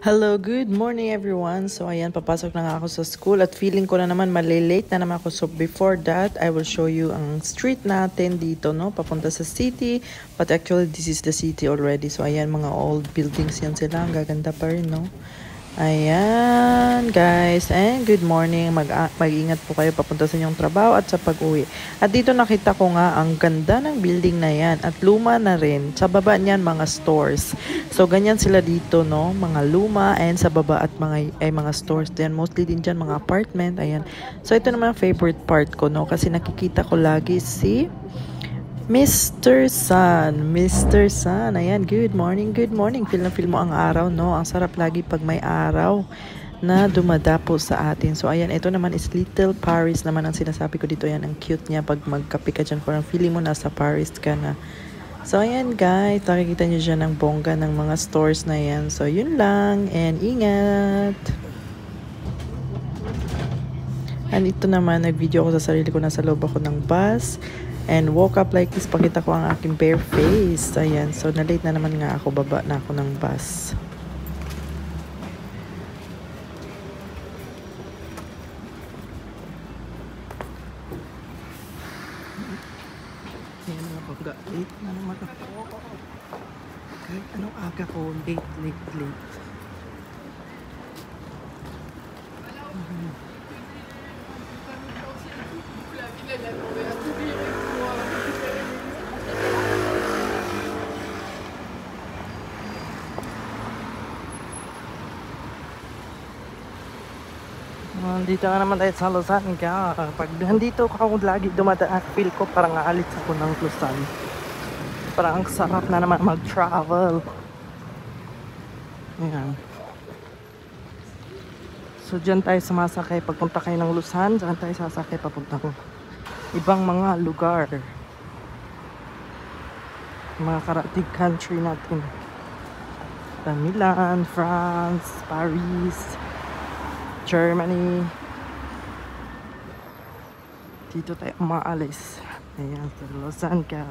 Hello, good morning everyone. So ayan, papasok na nga ako sa school at feeling ko na naman malilate na naman ako. So before that, I will show you ang street natin dito, no? Papunta sa city. But actually, this is the city already. So ayan, mga old buildings yan sila. Ang gaganda pa rin, no? Ayan, guys. And good morning. Mag-ingat po kayo papunta sa inyong trabaho at sa pag-uwi. At dito nakita ko nga ang ganda ng building na yan. At luma na rin. Sa baba niyan, mga stores. So, ganyan sila dito, no? Mga luma and sa baba at mga stores din. Mostly din dyan, mga apartment. Ayan. So, ito naman ang favorite part ko, no? Kasi nakikita ko lagi si Mr. Sun. Mr. Sun. Ayan, good morning, good morning. Feel na feel mo ang araw, no? Ang sarap lagi pag may araw na dumadapo sa atin. So, ayan, ito naman is Little Paris naman ang sinasabi ko dito. Ayan, ang cute niya pag magkape ka dyan. Parang feeling mo nasa Paris ka na. So, ayan guys, nakikita nyo dyan ang bongga ng mga stores na yan. So, yun lang. And ingat! And ito naman, nag-video ko sa sarili ko. Nasa loob ako ng bus. And woke up like this. Pakita ko ang aking bare face. Ayan. So, na-late na naman nga ako. Baba na ako ng bus. Ayan mga bangga. Late na naman ako. Kahit anong aga ko. Late. Dito nga naman tayo sa Luzon. Kaya pag nandito ako lagi dumadaan, feel ko parang aalis ako ng Luzon. Parang ang sarap na naman mag-travel. Ayan. So dyan tayo sumasakay. Pagpunta kayo ng Luzon, dyan tayo sasakay papuntang ibang mga lugar. Mga karatig country natin. Milan, France, Paris, Germany. Dito tayo umaalis. Ayan, sa Luzon ka.